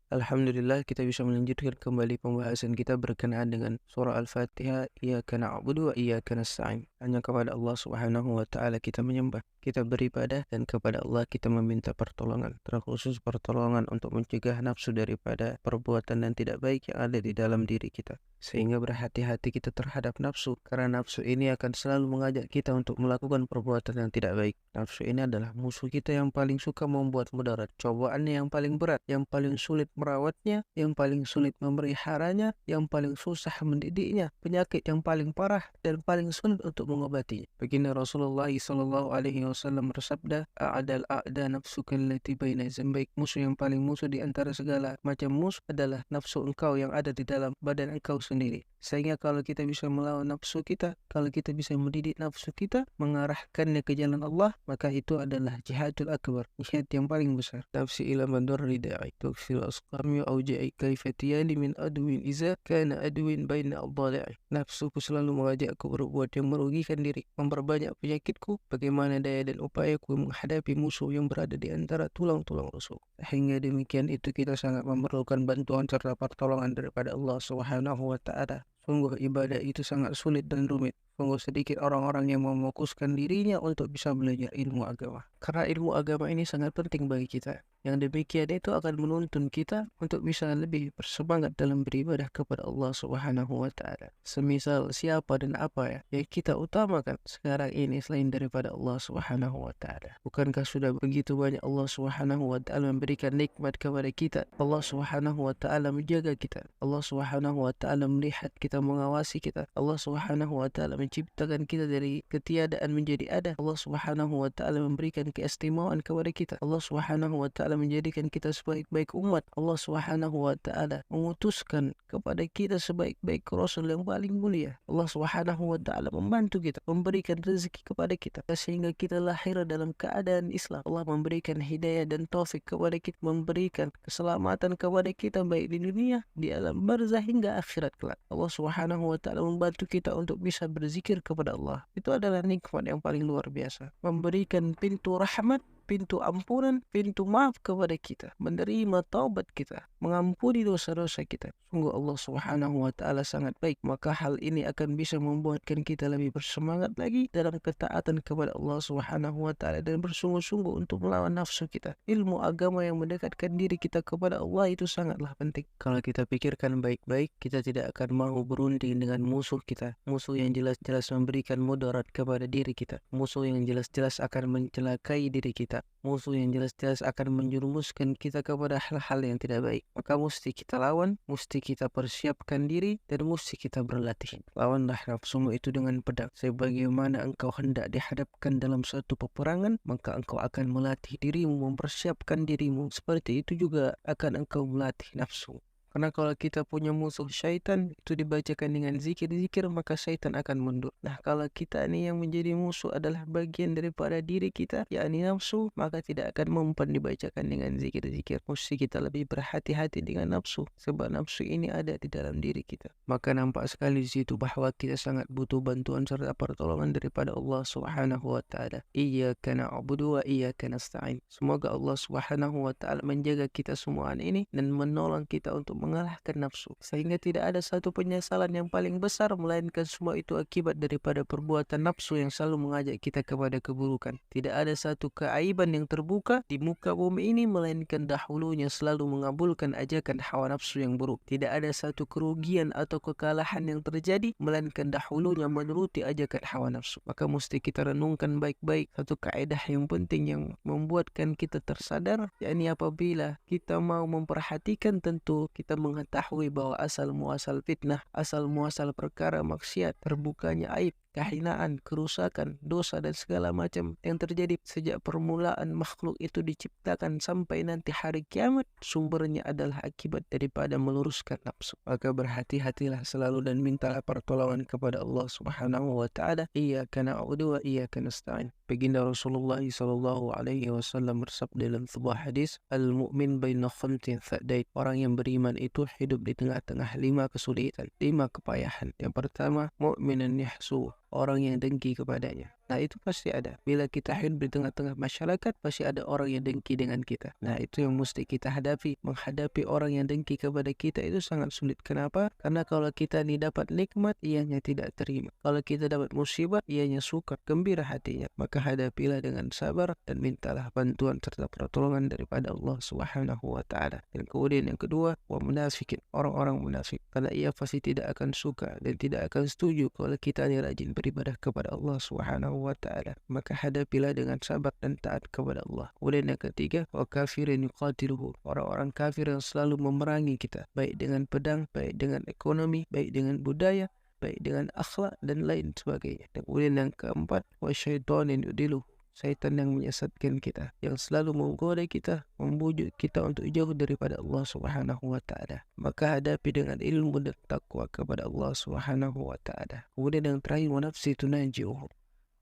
Alhamdulillah kita bisa melanjutkan kembali pembahasan kita berkenaan dengan surah Al-Fatihah. Iyyaka na'budu wa iyyaka nasta'in. Hanya kepada Allah Subhanahu wa taala kita menyembah, kita beribadah, dan kepada Allah kita meminta pertolongan. Terkhusus pertolongan untuk mencegah nafsu daripada perbuatan dan tidak baik yang ada di dalam diri kita. Sehingga berhati-hati kita terhadap nafsu, karena nafsu ini akan selalu mengajak kita untuk melakukan perbuatan yang tidak baik. Nafsu ini adalah musuh kita yang paling suka membuat mudarat. Cobaannya yang paling berat, yang paling sulit merawatnya, yang paling sulit memeliharanya, yang paling susah mendidiknya, penyakit yang paling parah dan paling sulit untuk mengobatinya. Baginda Rasulullah SAW bersabda, "A'dal a'da nafsuka allati baina zambaik." Musuh yang paling musuh di antara segala macam musuh adalah nafsu engkau yang ada di dalam badan engkau sendiri. Sehingga kalau kita bisa melawan nafsu kita, kalau kita bisa mendidik nafsu kita, mengarahkannya ke jalan Allah, maka itu adalah jihadul akbar, jihad yang paling besar. Nafsi ila madurri da'i tuksil asqami auja'i kaifatiyani min aduin iza kana aduin baina al-dala'i. Nafsuku selalu mengajakku berbuat yang merugikan diri, memperbanyak penyakitku, bagaimana daya dan upayaku menghadapi musuh yang berada di antara tulang-tulang rusuk. Hingga demikian itu kita sangat memerlukan bantuan serta pertolongan daripada Allah Subhanahu wa taala. Sungguh ibadah itu sangat sulit dan rumit. Sungguh sedikit orang-orang yang memfokuskan dirinya untuk bisa belajar ilmu agama. Karena ilmu agama ini sangat penting bagi kita. Yang demikian itu akan menuntun kita untuk bisa lebih bersemangat dalam beribadah kepada Allah Subhanahu wa taala. Semisal siapa dan apa ya yang kita utamakan sekarang ini selain daripada Allah Subhanahu wa taala. Bukankah sudah begitu banyak Allah Subhanahu wa taala memberikan nikmat kepada kita? Allah Subhanahu wa taala menjaga kita. Allah Subhanahu wa taala melihat kita, mengawasi kita. Allah Subhanahu wa taala menciptakan kita dari ketiadaan menjadi ada. Allah Subhanahu wa taala memberikan keistimewaan kepada kita. Allah Subhanahu wa taala menjadikan kita sebaik-baik umat. Allah Subhanahu wa taala mengutuskan kepada kita sebaik-baik rasul yang paling mulia. Allah Subhanahu wa taala membantu kita, memberikan rezeki kepada kita sehingga kita lahir dalam keadaan Islam. Allah memberikan hidayah dan taufik kepada kita, memberikan keselamatan kepada kita baik di dunia, di alam barzah hingga akhirat kelak. Allah Subhanahu wa taala membantu kita untuk bisa berzikir kepada Allah. Itu adalah nikmat yang paling luar biasa. Memberikan pintu rahmat, pintu ampunan, pintu maaf kepada kita, menerima taubat kita, mengampuni dosa-dosa kita. Sungguh Allah Subhanahu wa taala sangat baik. Maka hal ini akan bisa membuatkan kita lebih bersemangat lagi dalam ketaatan kepada Allah Subhanahu wa taala dan bersungguh-sungguh untuk melawan nafsu kita. Ilmu agama yang mendekatkan diri kita kepada Allah itu sangatlah penting. Kalau kita pikirkan baik-baik, kita tidak akan mau berunding dengan musuh kita, musuh yang jelas-jelas memberikan mudarat kepada diri kita, musuh yang jelas-jelas akan mencelakai diri kita, musuh yang jelas-jelas akan menjerumuskan kita kepada hal-hal yang tidak baik. Maka mesti kita lawan, mesti kita persiapkan diri, dan mesti kita berlatih. Lawanlah nafsumu itu dengan pedang. Sebagaimana engkau hendak dihadapkan dalam suatu peperangan, maka engkau akan melatih dirimu, mempersiapkan dirimu. Seperti itu juga akan engkau melatih nafsu. Karena kalau kita punya musuh syaitan, itu dibacakan dengan zikir-zikir, maka syaitan akan mundur. Nah, kalau kita ini yang menjadi musuh adalah bagian daripada diri kita, yakni nafsu, maka tidak akan mempan dibacakan dengan zikir-zikir. Mesti kita lebih berhati-hati dengan nafsu, sebab nafsu ini ada di dalam diri kita. Maka nampak sekali di situ bahwa kita sangat butuh bantuan serta pertolongan daripada Allah Subhanahu wa taala. Iyyaka na'budu wa iyyaka nasta'in. Semoga Allah Subhanahu wa taala menjaga kita semua ini dan menolong kita untuk mengalahkan nafsu, sehingga tidak ada satu penyesalan yang paling besar, melainkan semua itu akibat daripada perbuatan nafsu yang selalu mengajak kita kepada keburukan. Tidak ada satu keaiban yang terbuka di muka bumi ini, melainkan dahulunya selalu mengabulkan ajakan hawa nafsu yang buruk. Tidak ada satu kerugian atau kekalahan yang terjadi, melainkan dahulunya menuruti ajakan hawa nafsu. Maka mesti kita renungkan baik-baik satu kaidah yang penting yang membuatkan kita tersadar, yakni apabila kita mau memperhatikan, tentu kita mengetahui bahwa asal muasal fitnah, asal muasal perkara maksiat, terbukanya aib, kehinaan, kerusakan, dosa dan segala macam yang terjadi sejak permulaan makhluk itu diciptakan sampai nanti hari kiamat, sumbernya adalah akibat daripada meluruskan nafsu. Maka berhati-hatilah selalu dan mintalah pertolongan kepada Allah Subhanahu wa taala. Iyyaka na'budu wa iyyaka nasta'in. Baginda Rasulullah sallallahu alaihi wasallam bersabda dalam sebuah hadis, "Al-mu'min baina khamsin fa'dain." Orang yang beriman itu hidup di tengah-tengah 5 kesulitan, 5 kepayahan. Yang pertama, mu'minan yahsu, orang yang dengki kepadanya. Nah, itu pasti ada. Bila kita hidup di tengah-tengah masyarakat, pasti ada orang yang dengki dengan kita. Nah, itu yang mesti kita hadapi. Menghadapi orang yang dengki kepada kita itu sangat sulit. Kenapa? Karena kalau kita ni dapat nikmat, ianya tidak terima. Kalau kita dapat musibah, ianya suka, gembira hatinya. Maka hadapilah dengan sabar dan mintalah bantuan serta pertolongan daripada Allah Subhanahu wa taala. Dan kemudian yang kedua, wa munafikin, orang-orang munafik. Karena ia pasti tidak akan suka dan tidak akan setuju kalau kita ni rajin beribadah kepada Allah Subhanahu wa taala. Maka hadapilah dengan sabar dan taat kepada Allah. Kemudian yang ketiga, wa kafirin yuqatiluhu, orang-orang kafir yang selalu memerangi kita, baik dengan pedang, baik dengan ekonomi, baik dengan budaya, baik dengan akhlak dan lain sebagainya. Dan kemudian yang keempat, wa syaitanin yudiluhu, syaitan yang menyesatkan kita, yang selalu menggoda kita, membujuk kita untuk jauh daripada Allah Subhanahu wa taala. Maka hadapi dengan ilmu dan takwa kepada Allah Subhanahu wa taala. Kemudian yang terakhir, wa nafsi tunaji'uhu,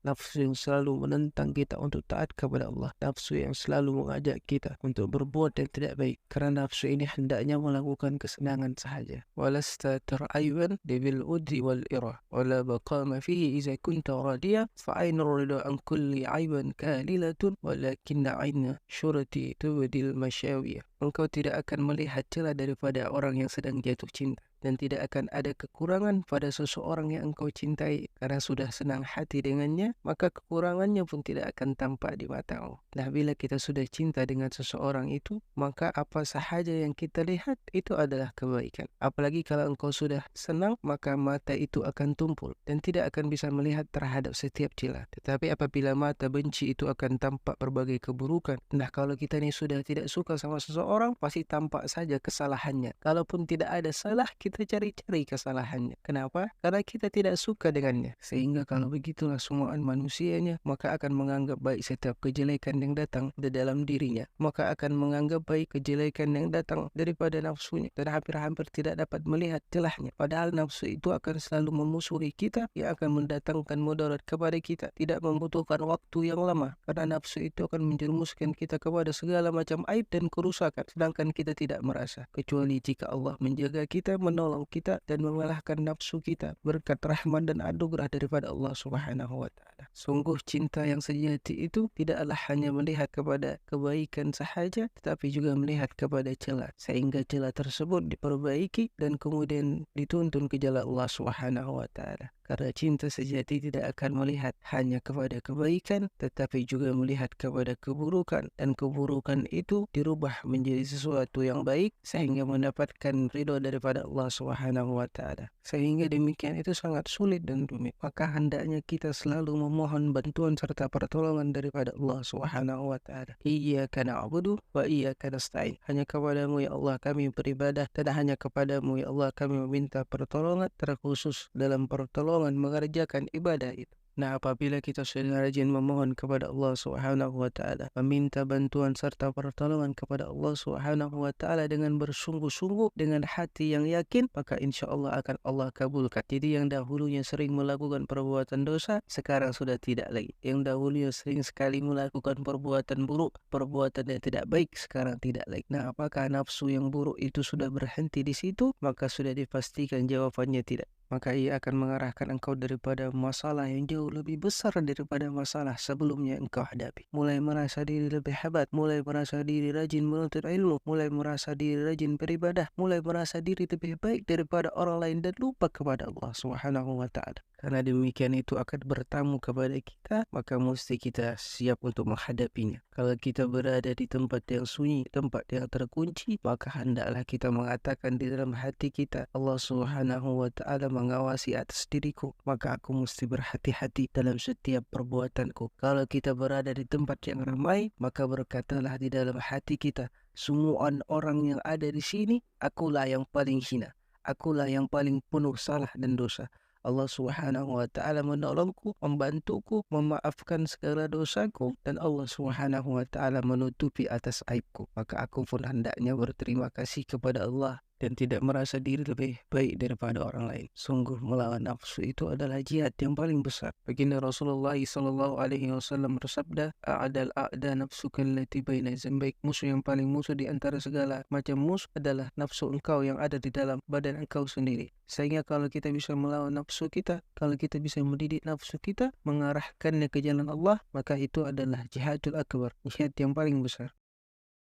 nafsu yang selalu menentang kita untuk taat kepada Allah, nafsu yang selalu mengajak kita untuk berbuat yang tidak baik, kerana nafsu ini hendaknya melakukan kesenangan sahaja. Walasta ter'ayban bil udri wal irah wala baqama fihi iza kunta radiya fa'ainu rida an kulli aiban kalilatun walakinna aina syurati tubdil masyawiyah. Engkau tidak akan melihat celah daripada orang yang sedang jatuh cinta, dan tidak akan ada kekurangan pada seseorang yang engkau cintai, karena sudah senang hati dengannya, maka kekurangannya pun tidak akan tampak di matamu. Nah, bila kita sudah cinta dengan seseorang itu, maka apa sahaja yang kita lihat itu adalah kebaikan. Apalagi kalau engkau sudah senang, maka mata itu akan tumpul dan tidak akan bisa melihat terhadap setiap celah. Tetapi apabila mata benci, itu akan tampak berbagai keburukan. Nah, kalau kita ni sudah tidak suka sama seseorang, pasti tampak saja kesalahannya. Kalaupun tidak ada salah, kita cari-cari kesalahannya. Kenapa? Karena kita tidak suka dengannya. Sehingga kalau begitulah sumuan manusianya, maka akan menganggap baik setiap kejelekan yang datang di dalam dirinya. Maka akan menganggap baik kejelekan yang datang daripada nafsunya, dan hampir-hampir tidak dapat melihat celahnya. Padahal nafsu itu akan selalu memusuhi kita, yang akan mendatangkan mudarat kepada kita. Tidak membutuhkan waktu yang lama, karena nafsu itu akan menjerumuskan kita kepada segala macam aib dan kerusakan. Sedangkan kita tidak merasa, kecuali jika Allah menjaga kita, menolong kita, dan mengalahkan nafsu kita berkat rahmat dan anugerah daripada Allah Subhanahu wa taala. Sungguh cinta yang sejati itu tidaklah hanya melihat kepada kebaikan sahaja, tetapi juga melihat kepada celah, sehingga celah tersebut diperbaiki dan kemudian dituntun ke jalan Allah Subhanahu wa taala. Karena cinta sejati tidak akan melihat hanya kepada kebaikan, tetapi juga melihat kepada keburukan, dan keburukan itu dirubah menjadi sesuatu yang baik sehingga mendapatkan ridho daripada Allah Subhanahu wa taala. Sehingga demikian itu sangat sulit dan rumit. Maka hendaknya kita selalu memohon bantuan serta pertolongan daripada Allah Subhanahu wa taala. Iyyaka na'budu wa iyyaka nasta'in. Hanya kepadamu ya Allah kami beribadah, dan hanya kepadamu ya Allah kami meminta pertolongan, terkhusus dalam pertolongan mengerjakan ibadah itu. Nah, apabila kita sudah rajin memohon kepada Allah Subhanahu wa taala, meminta bantuan serta pertolongan kepada Allah Subhanahu wa taala dengan bersungguh-sungguh, dengan hati yang yakin, maka insya-Allah akan Allah kabulkan. Jadi yang dahulunya sering melakukan perbuatan dosa, sekarang sudah tidak lagi. Yang dahulunya sering sekali melakukan perbuatan buruk, perbuatan yang tidak baik, sekarang tidak lagi. Nah, apakah nafsu yang buruk itu sudah berhenti di situ? Maka sudah dipastikan jawabannya tidak. Maka ia akan mengarahkan engkau daripada masalah yang jauh lebih besar daripada masalah sebelumnya engkau hadapi. Mulai merasa diri lebih hebat, mulai merasa diri rajin menuntut ilmu, mulai merasa diri rajin beribadah, mulai merasa diri lebih baik daripada orang lain, dan lupa kepada Allah Subhanahu wa taala. Karena demikian itu akan bertamu kepada kita, maka mesti kita siap untuk menghadapinya. Kalau kita berada di tempat yang sunyi, tempat yang terkunci, maka hendaklah kita mengatakan di dalam hati kita, Allah Subhanahu wa taala mengawasi atas diriku, maka aku mesti berhati-hati dalam setiap perbuatanku. Kalau kita berada di tempat yang ramai, maka berkatalah di dalam hati kita, semua orang yang ada di sini, akulah yang paling hina, akulah yang paling penuh salah dan dosa. Allah Subhanahu wa taala menolongku, membantuku, memaafkan segala dosaku, dan Allah Subhanahu wa taala menutupi atas aibku. Maka aku pun hendaknya berterima kasih kepada Allah dan tidak merasa diri lebih baik daripada orang lain. Sungguh melawan nafsu itu adalah jihad yang paling besar. Baginda Rasulullah sallallahu alaihi wasallam bersabda, "A'dal a'da nafsuka allati baina zambaik." Musuh yang paling musuh di antara segala macam musuh adalah nafsu engkau yang ada di dalam badan engkau sendiri. Sehingga kalau kita bisa melawan nafsu kita, kalau kita bisa mendidik nafsu kita, mengarahkannya ke jalan Allah, maka itu adalah jihadul akbar, jihad yang paling besar.